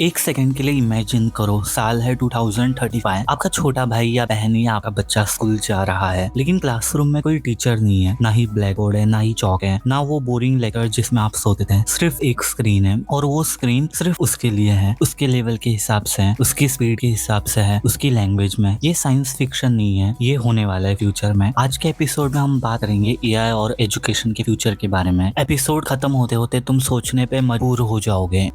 एक सेकंड के लिए इमेजिन करो, साल है 2035। आपका छोटा भाई या बहन या आपका बच्चा स्कूल जा रहा है, लेकिन क्लासरूम में कोई टीचर नहीं है, ना ही ब्लैक बोर्ड है, ना ही चौक है, ना वो बोरिंग लेक्चर जिसमें आप सोते थे। सिर्फ एक स्क्रीन है और वो स्क्रीन सिर्फ उसके लिए है, उसके लेवल के हिसाब से है, उसकी स्पीड के हिसाब से है, उसकी लैंग्वेज में। ये साइंस फिक्शन नहीं है, ये होने वाला है फ्यूचर में। आज के एपिसोड में हम बात करेंगे एआई और एजुकेशन के फ्यूचर के बारे में। एपिसोड खत्म होते होते तुम सोचने पे मजबूर हो जाओगे,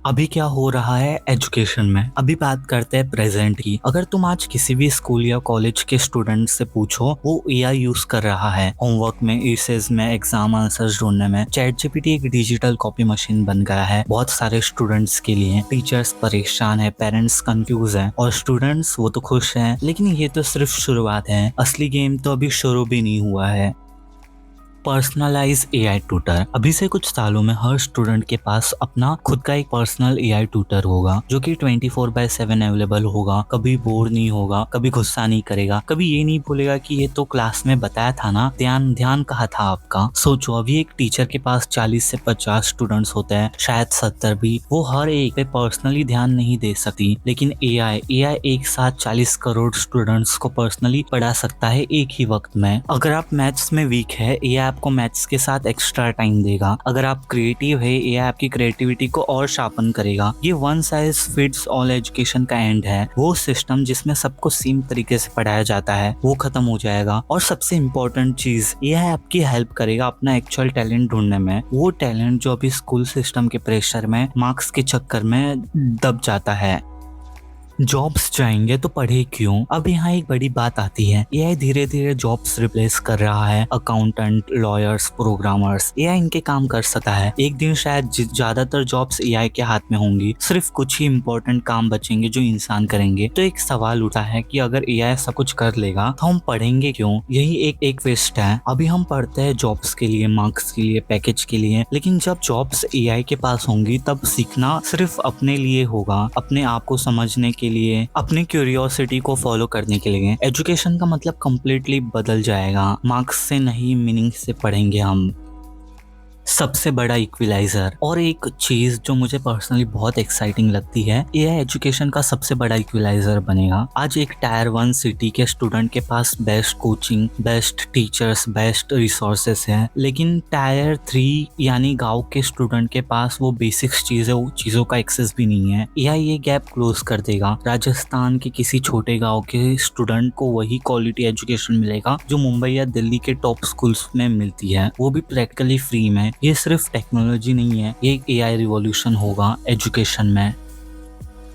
अभी क्या हो रहा है एजुकेशन में। अभी बात करते हैं प्रेजेंट की। अगर तुम आज किसी भी स्कूल या कॉलेज के स्टूडेंट से पूछो, वो एआई यूज कर रहा है होमवर्क में, इसेज में, एग्जाम आंसर्स ढूंढने में। चैट जीपीटी एक डिजिटल कॉपी मशीन बन गया है बहुत सारे स्टूडेंट्स के लिए। टीचर्स परेशान है, पेरेंट्स कंफ्यूज है और स्टूडेंट्स वो तो खुश हैं। लेकिन ये तो सिर्फ शुरुआत है, असली गेम तो अभी शुरू भी नहीं हुआ है। Personalize AI tutor. अभी से कुछ सालों में हर स्टूडेंट के पास अपना खुद का एक पर्सनल एआई ट्यूटर होगा, जो कि 24/7 अवेलेबल होगा। कभी बोर नहीं होगा, कभी गुस्सा नहीं करेगा, कभी ये नहीं बोलेगा कि ये तो क्लास में बताया था ना, ध्यान ध्यान कहा था आपका। सोचो, अभी एक टीचर के पास 40 से 50 स्टूडेंट्स होते हैं, शायद 70 भी। वो हर एक पे पर्सनली ध्यान नहीं दे सकती, लेकिन एआई एक साथ 40 करोड़ स्टूडेंट्स को पर्सनली पढ़ा सकता है एक ही वक्त में। अगर आप मैथ्स में वीक है, एआई आपको मैथ्स के साथ एक्स्ट्रा टाइम देगा। अगर आप क्रिएटिव है, एआई आपकी क्रिएटिविटी को और शार्पन करेगा। ये one size fits all education का एंड है। वो सिस्टम जिसमें सबको सेम तरीके से पढ़ाया जाता है, वो खत्म हो जाएगा। और सबसे इम्पोर्टेंट चीज, एआई आपकी हेल्प करेगा अपना एक्चुअल टैलेंट ढूंढने में। वो टैलेंट जो अभी स्कूल सिस्टम के प्रेशर में, मार्क्स के चक्कर में दब जाता है। जॉब्स जाएंगे तो पढ़े क्यों? अब यहाँ एक बड़ी बात आती है, एआई धीरे धीरे जॉब्स रिप्लेस कर रहा है। अकाउंटेंट, लॉयर्स, प्रोग्रामर्स, एआई इनके काम कर सकता है। एक दिन शायद ज्यादातर जॉब्स एआई के हाथ में होंगी, सिर्फ कुछ ही इंपॉर्टेंट काम बचेंगे जो इंसान करेंगे। तो एक सवाल उठा है कि अगर एआई सब कुछ कर लेगा तो हम पढ़ेंगे क्यों? यही एक वेस्ट है। अभी हम पढ़ते हैं जॉब्स के लिए, मार्क्स के लिए, पैकेज के लिए, लेकिन जब जॉब्स एआई के पास होंगी तब सीखना सिर्फ अपने लिए होगा, अपने आप को समझने के लिए, अपनी क्यूरियोसिटी को फॉलो करने के लिए। एजुकेशन का मतलब कंप्लीटली बदल जाएगा। मार्क्स से नहीं, मीनिंग से पढ़ेंगे हम। सबसे बड़ा इक्विलाइजर। और एक चीज जो मुझे पर्सनली बहुत एक्साइटिंग लगती है, एआई एजुकेशन का सबसे बड़ा इक्विलाइजर बनेगा। आज एक टायर 1 सिटी के स्टूडेंट के पास best coaching, best teachers, best resources हैं, लेकिन टायर 3 यानी गांव के स्टूडेंट के पास वो बेसिक्स चीजों का एक्सेस भी नहीं है। एआई ये गैप क्लोज कर देगा। राजस्थान के किसी छोटे गाँव के स्टूडेंट को वही क्वालिटी एजुकेशन मिलेगा जो मुंबई या दिल्ली के टॉप स्कूल्स में मिलती है, वो भी प्रैक्टिकली फ्री में। ये सिर्फ टेक्नोलॉजी नहीं है, ये एक एआई रिवॉल्यूशन होगा एजुकेशन में।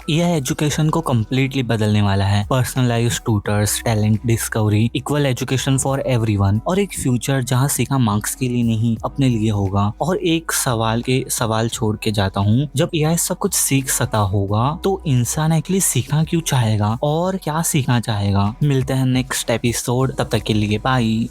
एआई एजुकेशन को कम्प्लीटली बदलने वाला है। Personalised tutors, talent discovery, equal education for everyone, और एक फ्यूचर जहां सीखना मार्क्स के लिए नहीं, अपने लिए होगा। और एक सवाल छोड़ के जाता हूँ, जब एआई सब कुछ सीख सकता होगा तो इंसान एक्चुअली सीखना क्यों चाहेगा और क्या सीखना चाहेगा? मिलते हैं नेक्स्ट एपिसोड, तब तक के लिए बाय।